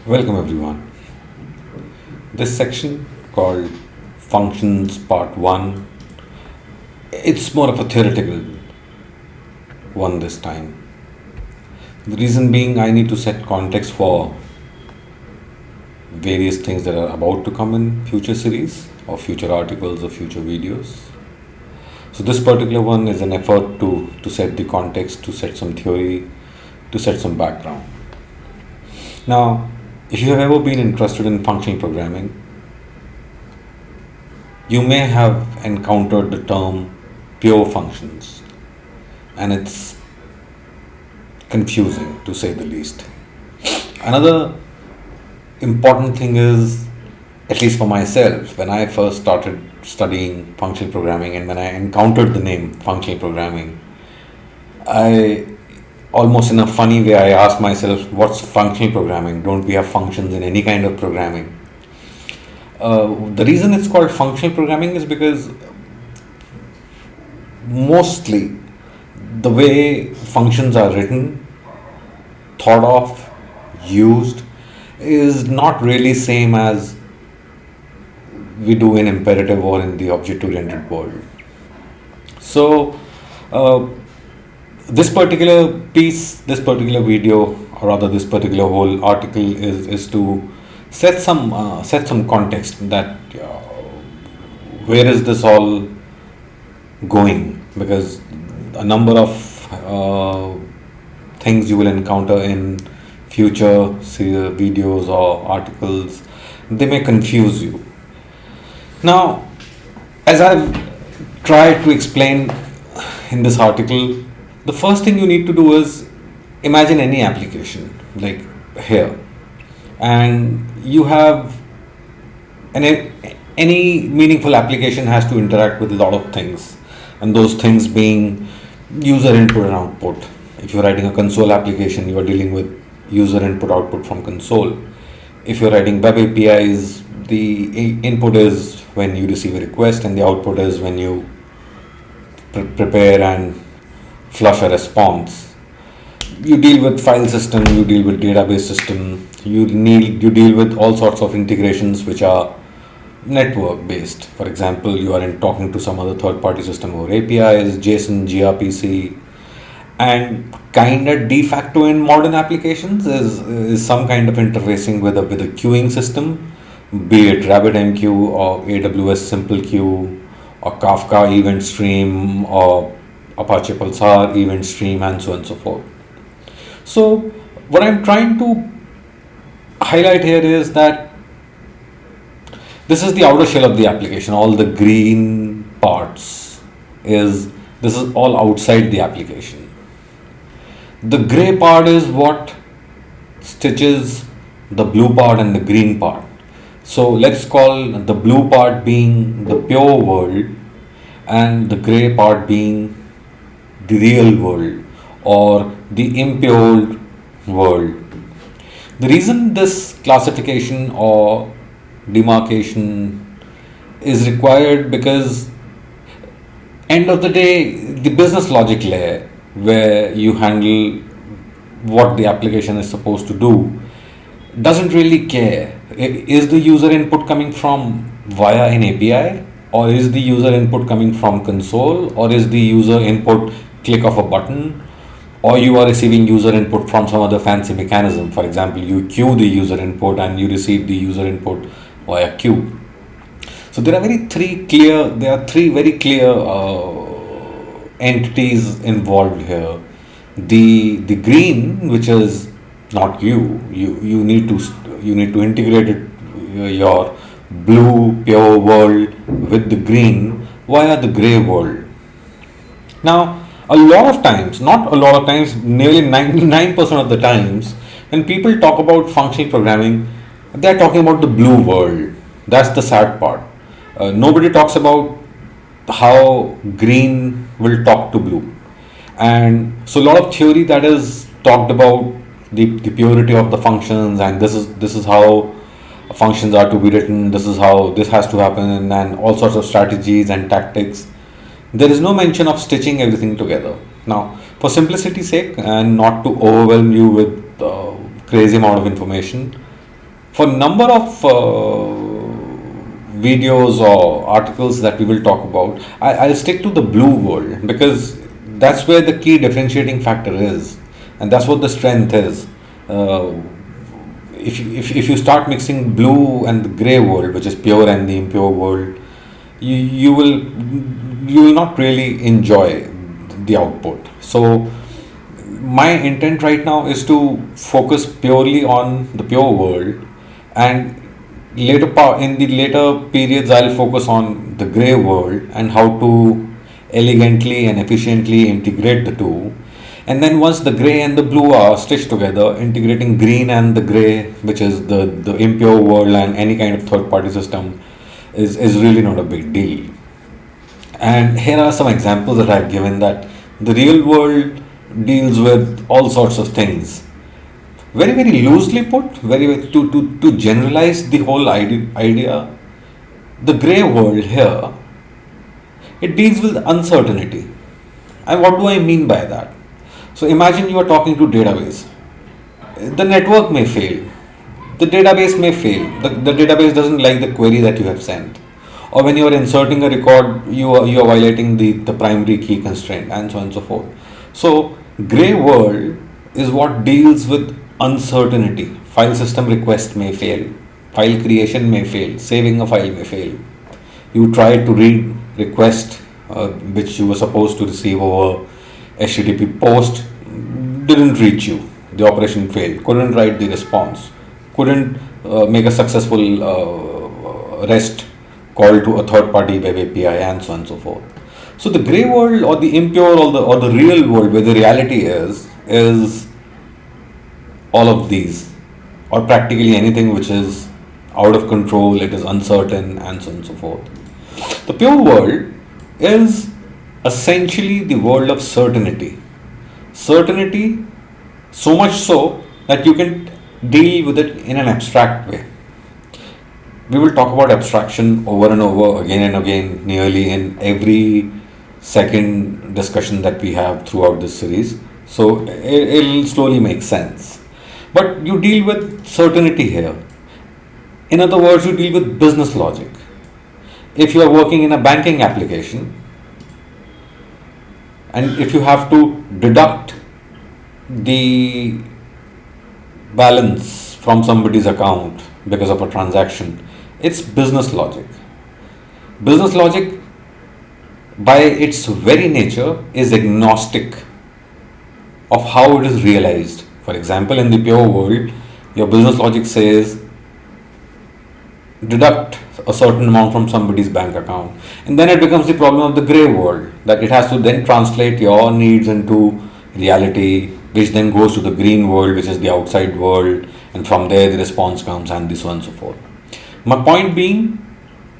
Welcome everyone. This section called Functions Part 1, it's more of a theoretical one this time. The reason being I need to set context for various things that are about to come in future series or future articles or future videos. So this particular one is an effort to set the context, to set some theory, to set some background. Now, if you have ever been interested in functional programming, you may have encountered the term pure functions, and it's confusing to say the least. Another important thing is, at least for myself, when I first started studying functional programming and when I encountered the name functional programming, I almost in a funny way I asked myself, what's functional programming? Don't we have functions in any kind of programming? The reason it's called functional programming is because mostly the way functions are written, thought of, used is not really same as we do in imperative or in the object-oriented world. So this particular piece, this particular video, or rather this particular whole article is to set some context that where is this all going, because a number of things you will encounter in future videos or articles, they may confuse you. Now, as I've tried to explain in this article, the first thing you need to do is imagine any application like here, and you have any meaningful application has to interact with a lot of things, and those things being user input and output. If you're writing a console application, you are dealing with user input output from console. If you're writing web APIs, the input is when you receive a request and the output is when you prepare and flush a response. You deal with file system, you deal with database system, you deal with all sorts of integrations which are network based. For example, you are talking to some other third party system over APIs, JSON, gRPC, and kind of de facto in modern applications is some kind of interfacing with a queuing system, be it RabbitMQ or AWS Simple Queue or Kafka Event Stream or Apache Pulsar Event Stream, and so on and so forth. So what I'm trying to highlight here is that this is the outer shell of the application. All the green parts this is all outside the application. The gray part is what stitches the blue part and the green part. So let's call the blue part being the pure world and the gray part being the real world or the impure world. The reason this classification or demarcation is required because end of the day, the business logic layer where you handle what the application is supposed to do doesn't really care. Is the user input coming from via an API, or is the user input coming from console, or is the user input click of a button, or you are receiving user input from some other fancy mechanism. For example, you queue the user input and you receive the user input via queue. So there are three very clear entities involved here. The green, which is not you need to integrate it, your blue pure world with the green via the gray world. Now, a lot of times, not a lot of times, nearly 99% of the times, when people talk about functional programming, they're talking about the blue world. That's the sad part. Nobody talks about how green will talk to blue. And so a lot of theory that is talked about the purity of the functions, and this is how functions are to be written, this is how this has to happen, and all sorts of strategies and tactics. There is no mention of stitching everything together. Now, for simplicity's sake and not to overwhelm you with crazy amount of information, For number of videos or articles that we will talk about, I'll stick to the blue world because that's where the key differentiating factor is, and that's what the strength is. Uh, if you start mixing blue and the gray world, which is pure and the impure world, you will not really enjoy the output. So my intent right now is to focus purely on the pure world, and in the later periods I'll focus on the gray world and how to elegantly and efficiently integrate the two. And then once the gray and the blue are stitched together, integrating green and the gray, which is the impure world and any kind of third party system, is really not a big deal. And here are some examples that I've given that the real world deals with all sorts of things. Very, very loosely put, to generalize the whole idea, the gray world here, it deals with uncertainty. And what do I mean by that? So imagine you are talking to database. The network may fail. The database may fail. The database doesn't like the query that you have sent. Or when you are inserting a record, you are violating the primary key constraint, and so on and so forth. So gray world is what deals with uncertainty. File system request may fail. File creation may fail. Saving a file may fail. You try to read request which you were supposed to receive over HTTP post, didn't reach you. The operation failed. Couldn't write the response. Couldn't make a successful REST call to a third party web API, and so on and so forth. So the gray world or the impure or the real world where the reality is all of these, or practically anything which is out of control, it is uncertain, and so on and so forth. The pure world is essentially the world of certainty. Certainty, so much so that you can deal with it in an abstract way. We will talk about abstraction over and over again and again, nearly in every second discussion that we have throughout this series. So it'll slowly make sense. But you deal with certainty here. In other words, you deal with business logic. If you are working in a banking application, and if you have to deduct the balance from somebody's account because of a transaction, it's business logic. Business logic, by its very nature, is agnostic of how it is realized. For example, in the pure world, your business logic says deduct a certain amount from somebody's bank account, and then it becomes the problem of the gray world, that it has to then translate your needs into reality, which then goes to the green world, which is the outside world, and from there the response comes, and this on and so forth. My point being,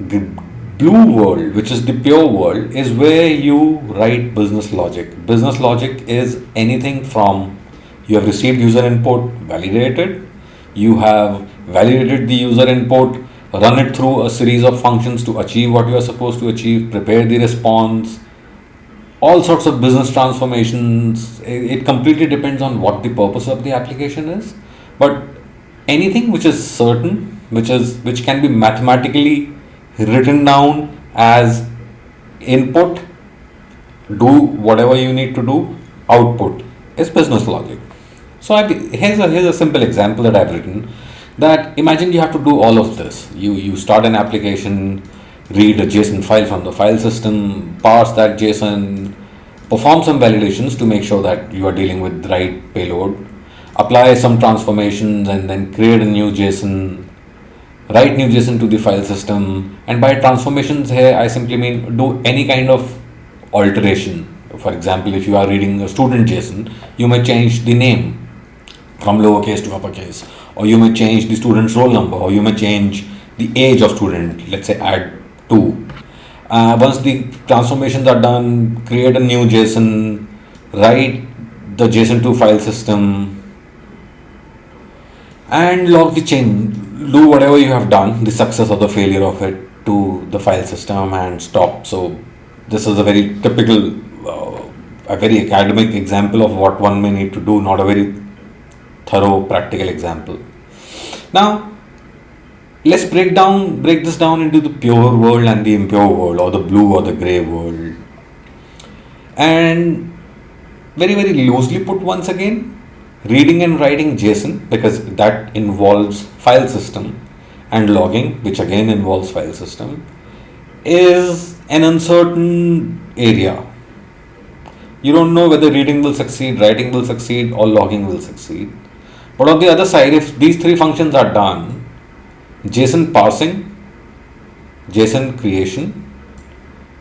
the blue world, which is the pure world, is where you write business logic. Business logic is anything from you have received user input, validated, you have validated the user input, run it through a series of functions to achieve what you are supposed to achieve, prepare the response, all sorts of business transformations. It completely depends on what the purpose of the application is. But anything which is certain, which can be mathematically written down as input, do whatever you need to do, output, is business logic. So here's a simple example that I've written, that imagine you have to do all of this. You start an application, read a JSON file from the file system, parse that JSON, perform some validations to make sure that you are dealing with the right payload, apply some transformations, and then create a new JSON, write new JSON to the file system. And by transformations here, I simply mean do any kind of alteration. For example, if you are reading a student JSON, you may change the name from lowercase to uppercase, or you may change the student's roll number, or you may change the age of student, let's say add 2. Once the transformations are done, create a new JSON, write the JSON to file system, and log the change, do whatever you have done, the success or the failure of it, to the file system, and stop. So this is a very typical, a very academic example of what one may need to do, not a very thorough practical example. Now, Let's break this down into the pure world and the impure world, or the blue or the gray world. And very, very loosely put, once again, reading and writing JSON, because that involves file system, and logging, which again involves file system, is an uncertain area. You don't know whether reading will succeed, writing will succeed, or logging will succeed. But on the other side, if these three functions are done, JSON parsing, JSON creation,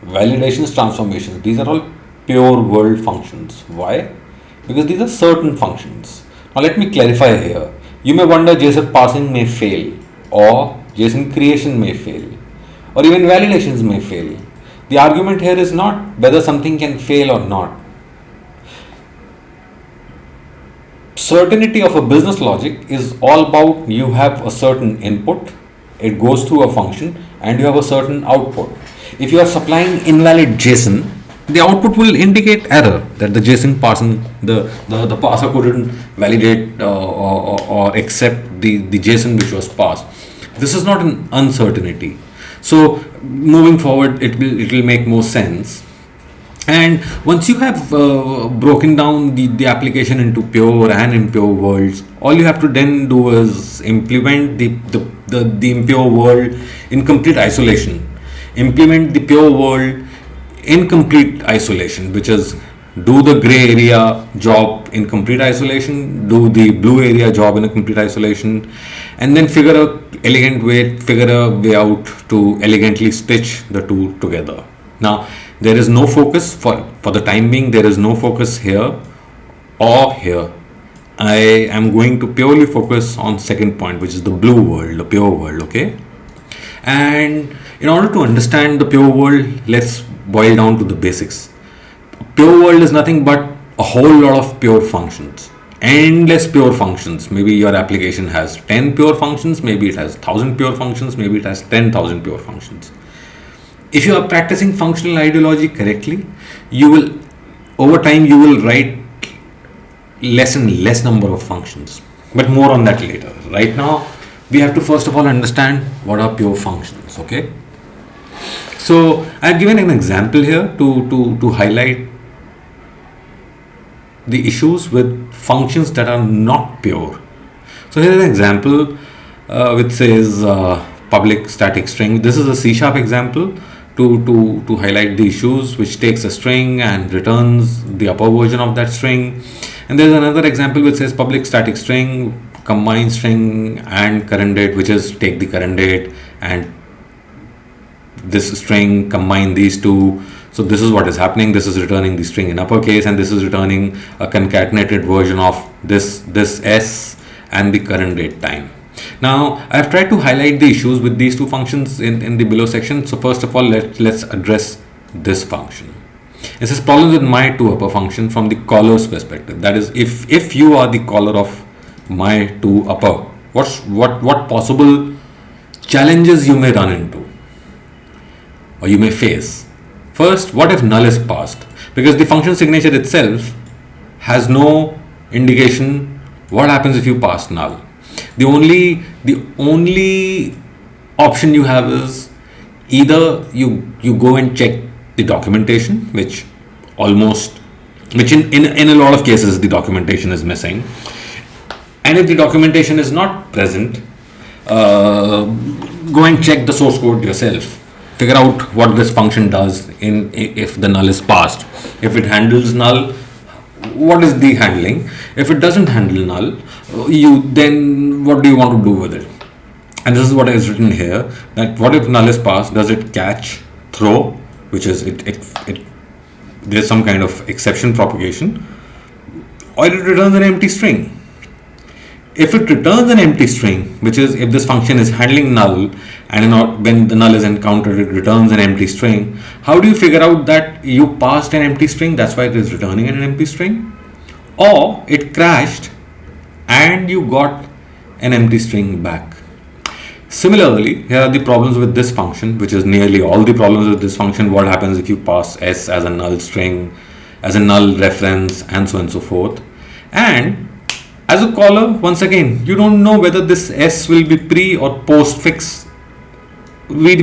validations, transformations, these are all pure world functions. Why? Because these are certain functions. Now let me clarify here. You may wonder, JSON parsing may fail, or JSON creation may fail, or even validations may fail. The argument here is not whether something can fail or not. Certainty of a business logic is all about you have a certain input, it goes through a function, and you have a certain output. If you are supplying invalid JSON, the output will indicate error, that the JSON parsing, the parser couldn't validate or accept the JSON which was passed. This is not an uncertainty. So moving forward, it will make more sense. And once you have broken down the application into pure and impure worlds, all you have to then do is implement the impure world in complete isolation. Implement the pure world in complete isolation, which is do the gray area job in complete isolation, do the blue area job in a complete isolation, and then figure a way out to elegantly stitch the two together. Now, there is no focus for the time being, there is no focus here or here. I am going to purely focus on second point, which is the blue world, the pure world, okay? And in order to understand the pure world, let's boil down to the basics. Pure world is nothing but a whole lot of pure functions, endless pure functions. Maybe your application has 10 pure functions, maybe it has 1,000 pure functions, maybe it has 10,000 pure functions. If you are practicing functional ideology correctly, you will, over time, you will write less and less number of functions. But more on that later. Right now, we have to first of all understand what are pure functions, okay? So I've given an example here to highlight the issues with functions that are not pure. So here's an example which says public static string. This is a C# example to highlight the issues, which takes a string and returns the upper version of that string. And there's another example which says public static string, combine string and current date, which is take the current date and this string, combine these two. So this is what is happening. This is returning the string in uppercase, and this is returning a concatenated version of this S and the current date time. Now I've tried to highlight the issues with these two functions in the below section. So first of all, let's address this function. It says problems with my to upper function from the caller's perspective. That is, if you are the caller of my to upper, what possible challenges you may run into or you may face. First, what if null is passed? Because the function signature itself has no indication what happens if you pass null. The only option you have is either you go and check the documentation, which in a lot of cases the documentation is missing, and if the documentation is not present, go and check the source code yourself. Figure out what this function does if the null is passed. If it handles null, what is the handling? If it doesn't handle null, then what do you want to do with it? And this is what is written here, that what if null is passed, does it catch, throw, which is there's some kind of exception propagation, or it returns an empty string. If it returns an empty string, which is if this function is handling null and when the null is encountered, it returns an empty string, how do you figure out that you passed an empty string? That's why it is returning an empty string. Or it crashed and you got an empty string back. Similarly, here are the problems with this function, which is nearly all the problems with this function. What happens if you pass S as a null string, as a null reference, and so on and so forth. And As a caller, once again, you don't know whether this S will be pre or post fix. We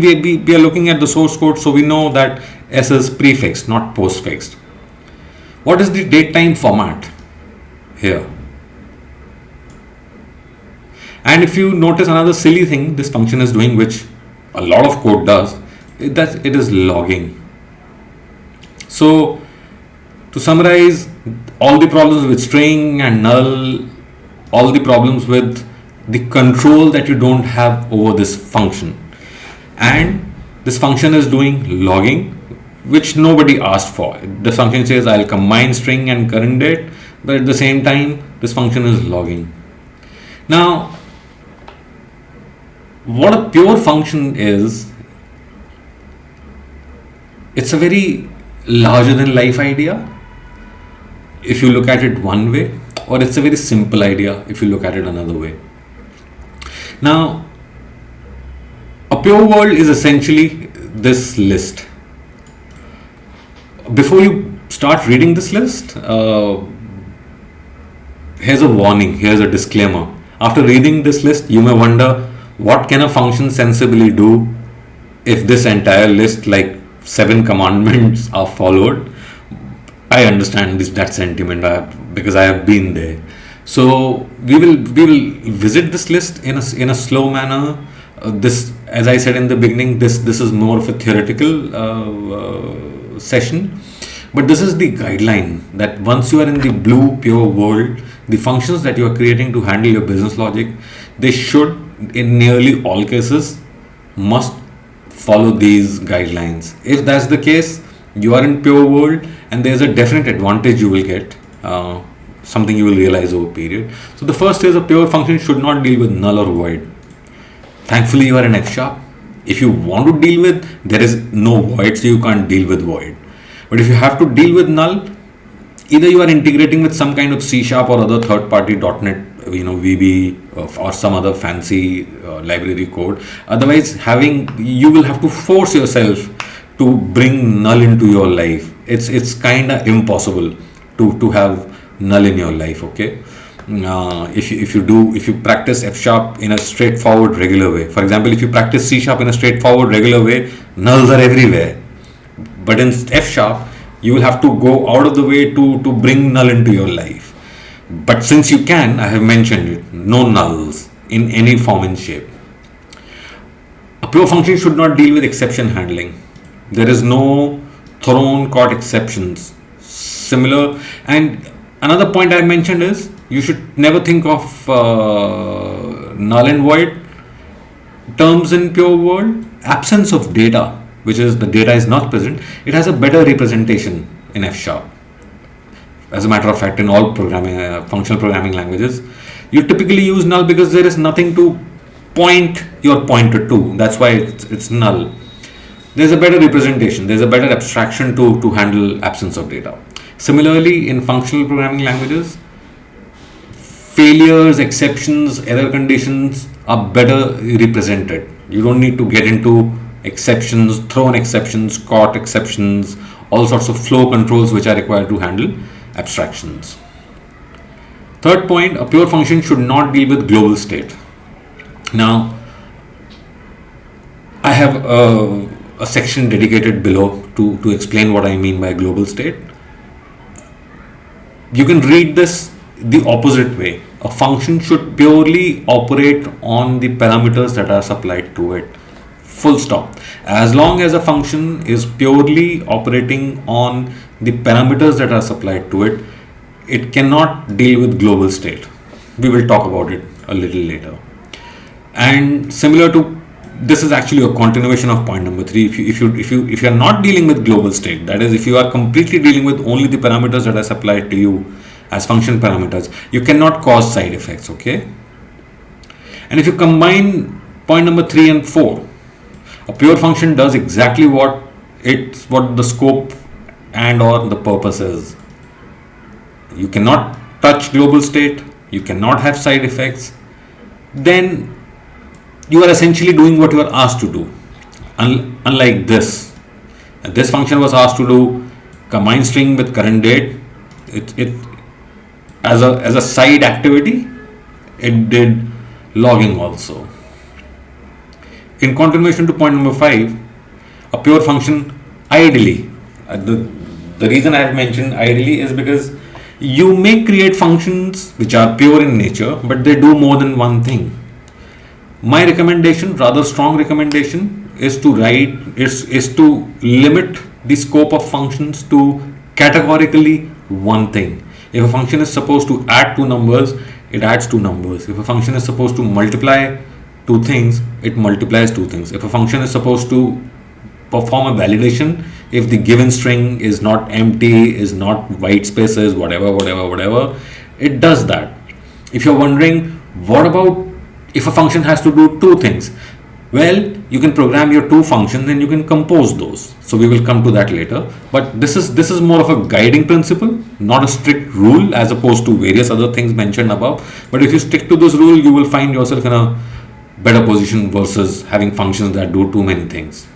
are looking at the source code, so we know that S is prefixed, not post fixed. What is the date time format here? And if you notice another silly thing this function is doing, which a lot of code does, it is logging. So to summarize, all the problems with string and null, all the problems with the control that you don't have over this function, and this function is doing logging, which nobody asked for. The function says I'll combine string and current date, but at the same time this function is logging. Now what a pure function is, it's a very larger than life idea if you look at it one way, or it's a very simple idea if you look at it another way. Now a pure world is essentially this list. Before you start reading this list, here's a warning, here's a disclaimer. After reading this list, you may wonder, what can a function sensibly do if this entire list, like 7 commandments, are followed? I understand that sentiment because I have been there. So we will visit this list in a slow manner. This, as I said in the beginning, this is more of a theoretical session, but this is the guideline that once you are in the blue pure world, the functions that you are creating to handle your business logic, they should, in nearly all cases, must follow these guidelines. If that's the case, you are in pure world, and there's a definite advantage you will get, something you will realize over a period. So the first is, a pure function should not deal with null or void. Thankfully you are in F sharp. If you want to deal with, there is no void, so you can't deal with void. But if you have to deal with null, either you are integrating with some kind of C# or other third party .NET, VB, or some other fancy library code. Otherwise, you will have to force yourself to bring null into your life. It's kind of impossible to have null in your life. Okay, if you practice F# in a straightforward regular way. For example, if you practice C# in a straightforward regular way, nulls are everywhere. But in F#, you will have to go out of the way to bring null into your life. But since you can, I have mentioned it, no nulls in any form and shape. A pure function should not deal with exception handling. There is no thrown caught exceptions. Similar, and another point I mentioned is, you should never think of null and void terms in pure world. Absence of data, which is the data is not present, it has a better representation in F#. As a matter of fact, in all programming, functional programming languages, you typically use null because there is nothing to point your pointer to. That's why it's null. There's a better representation, there's a better abstraction to handle absence of data. Similarly, in functional programming languages, failures, exceptions, error conditions are better represented. You don't need to get into exceptions, thrown exceptions, caught exceptions, all sorts of flow controls which are required to handle abstractions. Third point, a pure function should not deal with global state. Now, I have a section dedicated below to explain what I mean by global state. You can read this the opposite way. A function should purely operate on the parameters that are supplied to it. Full stop. As long as a function is purely operating on the parameters that are supplied to it, it cannot deal with global state. We will talk about it a little later. And similar to this is actually a continuation of point number 3. If you are not dealing with global state, that is, if you are completely dealing with only the parameters that are supplied to you as function parameters, you cannot cause side effects. Okay. And if you combine point number 3 and 4, a pure function does exactly what the scope and or the purpose is. You cannot touch global state, you cannot have side effects, then you are essentially doing what you are asked to do. Unlike this function was asked to do combine string with current date. as a side activity, it did logging also. In continuation to point number 5, a pure function ideally, the reason I have mentioned ideally is because you may create functions which are pure in nature, but they do more than one thing. My recommendation, rather strong recommendation, is to is to limit the scope of functions to categorically one thing. If a function is supposed to add two numbers, it adds two numbers. If a function is supposed to multiply two things, it multiplies two things. If a function is supposed to perform a validation, if the given string is not empty, is not white spaces, whatever, it does that. If you're wondering, what about if a function has to do two things? Well, you can program your two functions and you can compose those. So we will come to that later. But this is more of a guiding principle, not a strict rule, as opposed to various other things mentioned above. But if you stick to this rule, you will find yourself in a better position versus having functions that do too many things.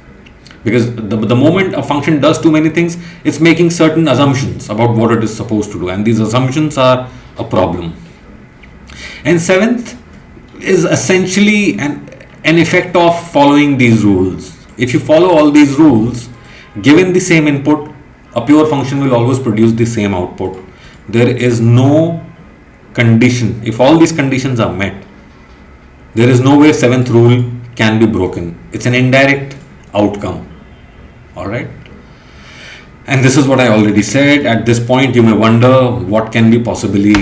Because the moment a function does too many things, it's making certain assumptions about what it is supposed to do, and these assumptions are a problem. And seventh is essentially an effect of following these rules. If you follow all these rules, given the same input, a pure function will always produce the same output. There is no condition. If all these conditions are met, there is no way seventh rule can be broken. It's an indirect outcome. All right. And this is what I already said. At this point, you may wonder what can be possibly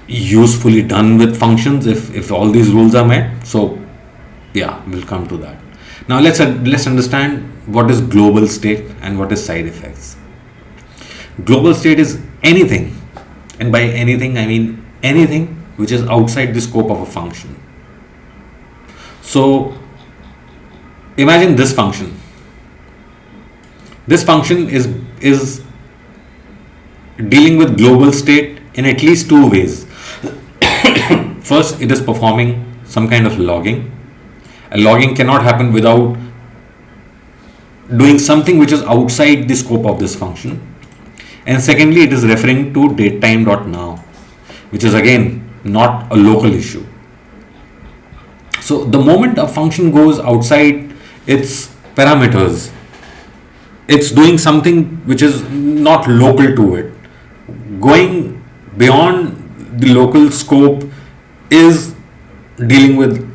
usefully done with functions if all these rules are met. So yeah, we'll come to that. Now let's understand what is global state and what is side effects. Global state is anything, and by anything I mean anything which is outside the scope of a function. So imagine this function. This function is dealing with global state in at least two ways. First, it is performing some kind of logging. A logging cannot happen without doing something which is outside the scope of this function. And secondly, it is referring to datetime.now, which is again not a local issue. So the moment a function goes outside its parameters, it's doing something which is not local to it. Going beyond the local scope is dealing with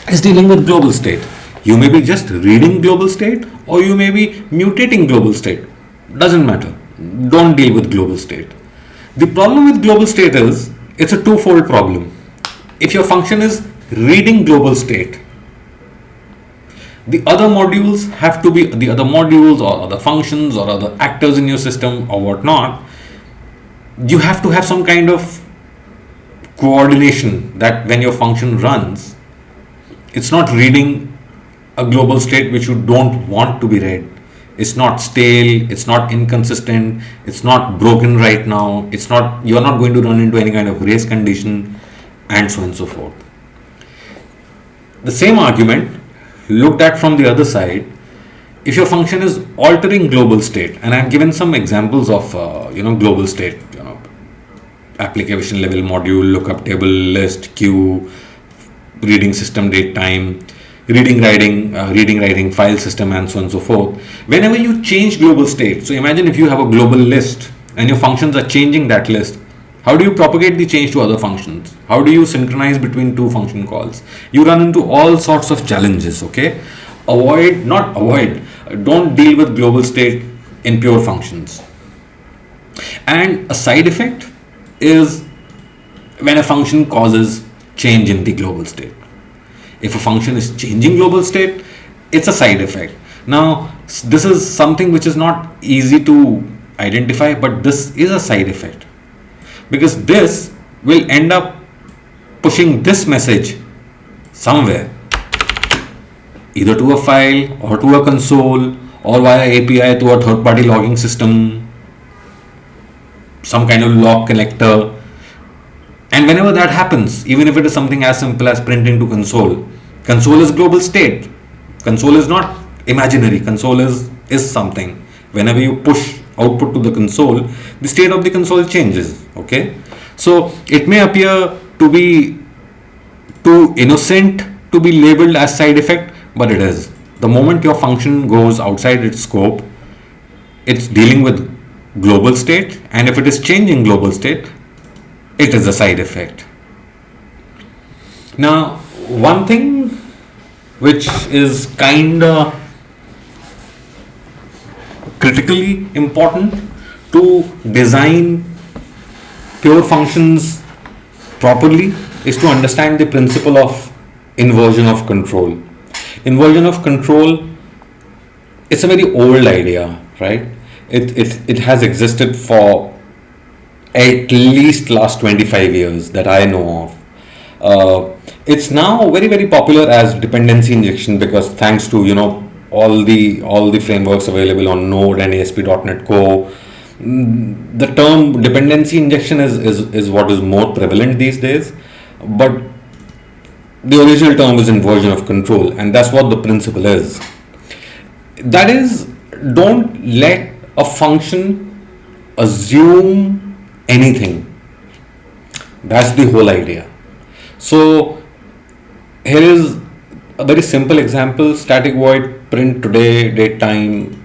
is dealing with global state. You may be just reading global state, or you may be mutating global state. Doesn't matter. Don't deal with global state. The problem with global state is it's a twofold problem. If your function is reading global state, the other modules or other functions or other actors in your system or whatnot, you have to have some kind of coordination that when your function runs, it's not reading a global state which you don't want to be read. It's not stale, it's not inconsistent, it's not broken right now, you're not going to run into any kind of race condition, and so on and so forth. The same argument looked at from the other side, if your function is altering global state, and I've given some examples of global state, application level module, lookup table, list, queue, reading system date time, reading writing file system, and so on and so forth. Whenever you change global state, so imagine if you have a global list and your functions are changing that list, how do you propagate the change to other functions? How do you synchronize between two function calls? You run into all sorts of challenges, okay? Don't deal with global state in pure functions. And a side effect is when a function causes change in the global state. If a function is changing global state, it's a side effect. Now, this is something which is not easy to identify, but this is a side effect. Because this will end up pushing this message somewhere, either to a file or to a console or via API to a third-party logging system, some kind of log connector. And whenever that happens, even if it is something as simple as printing to console is global state. Console is not imaginary. Console is something. Whenever you push output to the console, the state of the console changes. Okay, so it may appear to be too innocent to be labeled as side effect, but it is. The moment your function goes outside its scope, it's dealing with global state, and if it is changing global state, it is a side effect. Now, one thing which is kind of critically important to design pure functions properly is to understand the principle of inversion of control. Inversion of control, it's a very old idea, right? It has existed for at least last 25 years that I know of. It's now very very popular as dependency injection, because thanks to all the frameworks available on Node and ASP.NET Core, the term dependency injection is what is more prevalent these days. But the original term is inversion of control, and that's what the principle is. That is, don't let a function assume anything. That's the whole idea. So here is a very simple example: static void print today, date, time,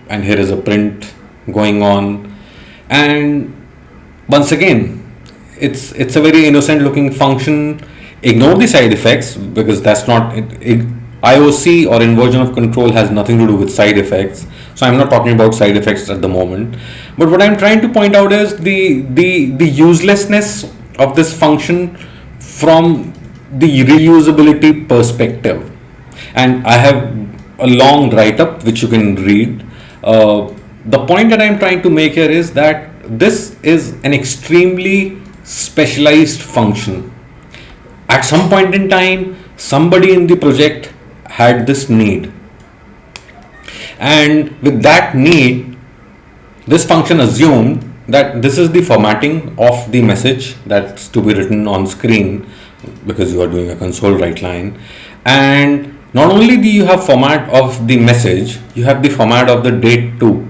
and here is a print going on. And once again, it's a very innocent looking function. Ignore the side effects, because that's not it. IOC or inversion of control has nothing to do with side effects. So I'm not talking about side effects at the moment. But what I'm trying to point out is the uselessness of this function from the reusability perspective. And I have a long write-up which you can read. The point that I'm trying to make here is that this is an extremely specialized function. At some point in time, somebody in the project had this need, and with that need, this function assumed that this is the formatting of the message that's to be written on screen, because you are doing a console write line. And not only do you have format of the message, you have the format of the date too.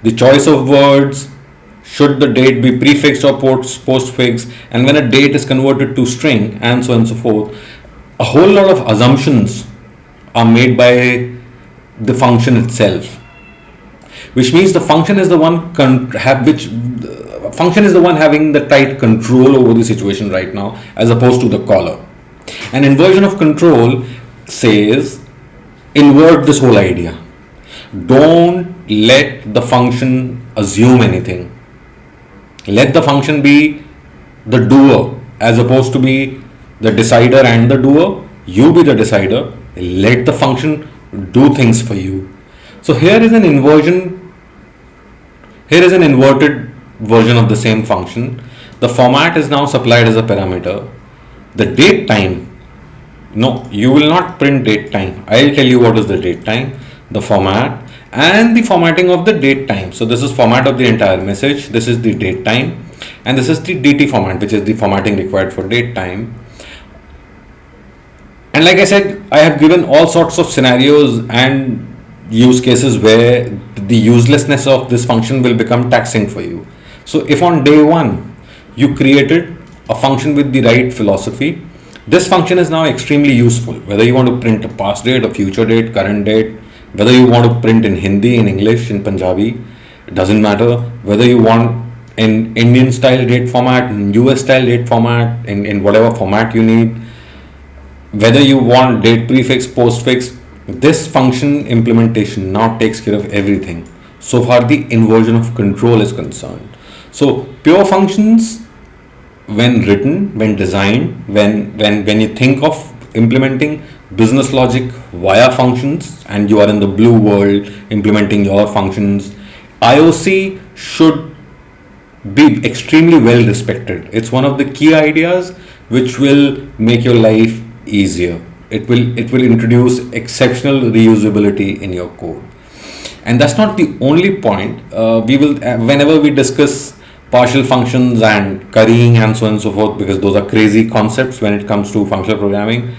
The choice of words, should the date be prefixed or postfix, and when a date is converted to string, and so on and so forth. A whole lot of assumptions are made by the function itself, which means the function is the one function is the one having the tight control over the situation right now, as opposed to the caller. An inversion of control says invert this whole idea. Don't let the function assume anything. Let the function be the doer as opposed to be the decider and the doer. You be the decider. Let the function do things for you. So here is an inversion. Here is an inverted version of the same function. The format is now supplied as a parameter. The date time. No, you will not print date time. I'll tell you what is the date time, the format, and the formatting of the date time. So this is format of the entire message. This is the date time, and this is the DT format, which is the formatting required for date time. And like I said, I have given all sorts of scenarios and use cases where the uselessness of this function will become taxing for you. So if on day one you created a function with the right philosophy, this function is now extremely useful. Whether you want to print a past date, a future date, current date, whether you want to print in Hindi, in English, in Punjabi, it doesn't matter. Whether you want in Indian style date format, in US style date format, in whatever format you need, whether you want date prefix, postfix, this function implementation now takes care of everything. So far the inversion of control is concerned. So pure functions, when written, when designed, when you think of implementing business logic via functions, and you are in the blue world implementing your functions, IOC should be extremely well respected. It's one of the key ideas which will make your life easier. It will introduce exceptional reusability in your code. And that's not the only point. We will whenever we discuss partial functions and currying and so on and so forth, because those are crazy concepts when it comes to functional programming,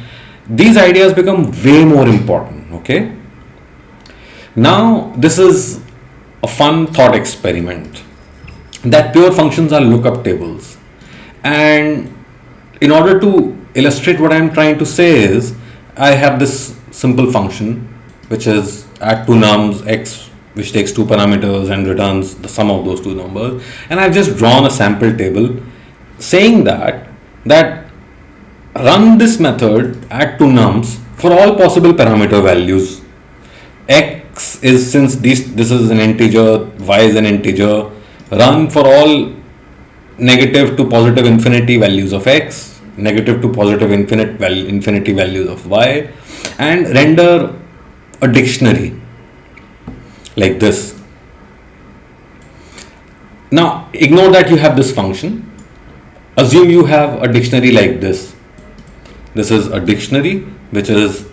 these ideas become way more important. Okay, now this is a fun thought experiment that pure functions are lookup tables. And in order to illustrate what I'm trying to say is, I have this simple function which is add two nums x, which takes two parameters and returns the sum of those two numbers, and I've just drawn a sample table saying that run this method add two nums for all possible parameter values. X is, since this is an integer, y is an integer, run for all negative to positive infinity values of x, negative to positive infinity values of y, and render a dictionary like this. Now ignore that you have this function. Assume you have a dictionary like this. This is a dictionary which is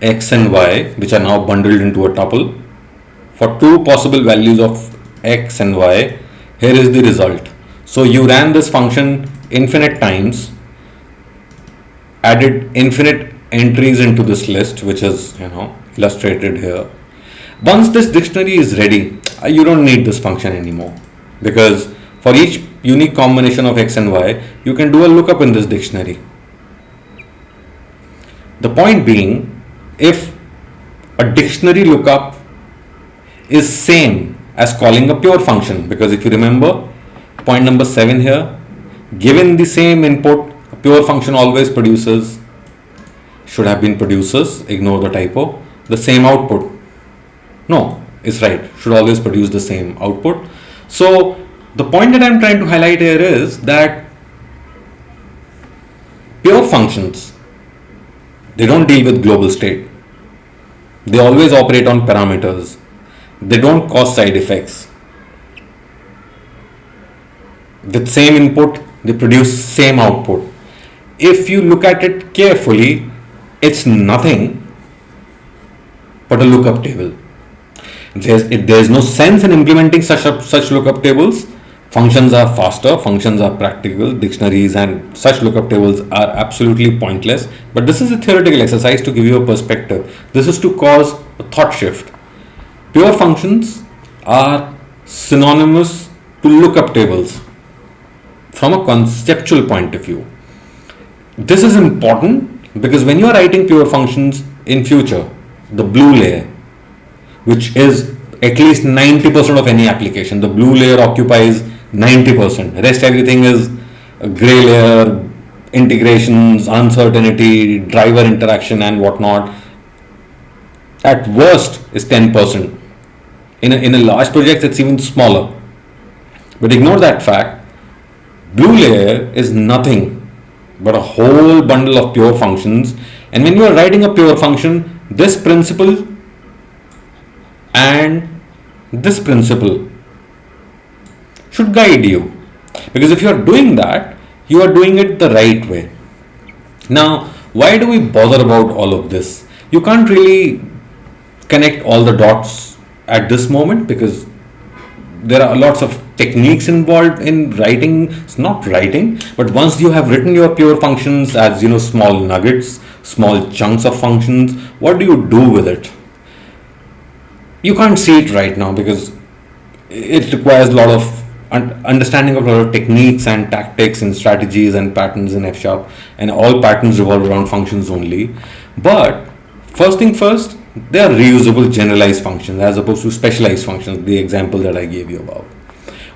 x and y, which are now bundled into a tuple. For two possible values of x and y, here is the result. So you ran this function infinite times, added infinite entries into this list, which is illustrated here. Once this dictionary is ready, you don't need this function anymore, because for each unique combination of x and y, you can do a lookup in this dictionary. The point being, if a dictionary lookup is same as calling a pure function, because if you remember point number 7 here, given the same input, a pure function always produces, should have been produces, ignore the typo, the same output. No, it's right, should always produce the same output. So the point that I'm trying to highlight here is that pure functions, they don't deal with global state. They always operate on parameters. They don't cause side effects. With same input, they produce same output. If you look at it carefully, it's nothing but a lookup table. There's no sense in implementing such lookup tables. Functions are faster, functions are practical, dictionaries and such lookup tables are absolutely pointless. But this is a theoretical exercise to give you a perspective. This is to cause a thought shift. Pure functions are synonymous to lookup tables from a conceptual point of view. This is important because when you are writing pure functions in future, the blue layer, which is at least 90% of any application, the blue layer occupies 90%. Rest everything is a gray layer, integrations, uncertainty, driver interaction and whatnot. At worst is 10%. In a large project it's even smaller. But ignore that fact. Blue layer is nothing but a whole bundle of pure functions, and when you are writing a pure function, this principle and this principle should guide you, because if you are doing that, you are doing it the right way. Now, why do we bother about all of this? You can't really connect all the dots at this moment because there are lots of techniques involved in writing. It's not writing, but once you have written your pure functions as small nuggets, small chunks of functions, what do you do with it? You can't see it right now because it requires a lot of understanding of a lot of techniques and tactics and strategies and patterns in F#, and all patterns revolve around functions only. But first thing first, they are reusable generalized functions as opposed to specialized functions, the example that I gave you above.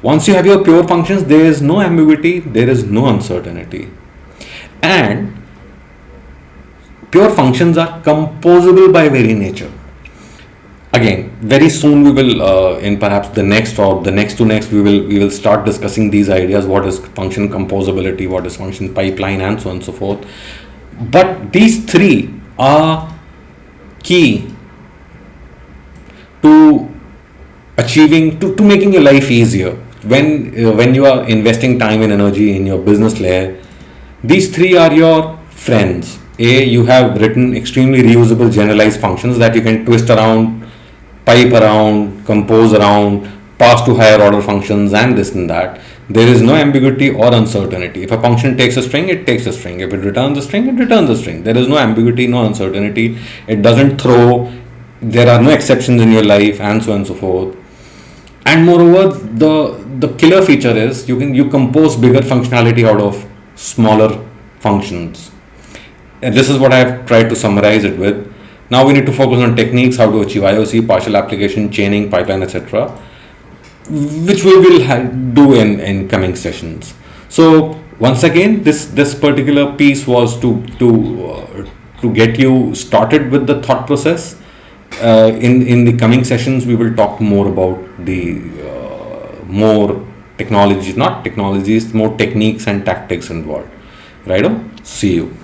Once you have your pure functions, there is no ambiguity, there is no uncertainty. And pure functions are composable by very nature. Again, very soon we will, in perhaps the next or the next to next, we will start discussing these ideas. What is function composability? What is function pipeline, and so on and so forth. But these three are key to achieving, to making your life easier. When you are investing time and energy in your business layer, these three are your friends. You have written extremely reusable generalized functions that you can twist around, pipe around, compose around, pass to higher order functions and this and that. There is no ambiguity or uncertainty. If a function takes a string, it takes a string. If it returns a string, it returns a string. There is no ambiguity, no uncertainty. It doesn't throw. There are no exceptions in your life, and so on and so forth. And moreover, the killer feature is you compose bigger functionality out of smaller functions. And this is what I have tried to summarize it with. Now we need to focus on techniques, how to achieve IOC, partial application, chaining, pipeline, etc., which we will do in coming sessions. So once again, this particular piece was to get you started with the thought process. In the coming sessions, we will talk more about the more technologies, not technologies, more techniques and tactics involved. Right? See you.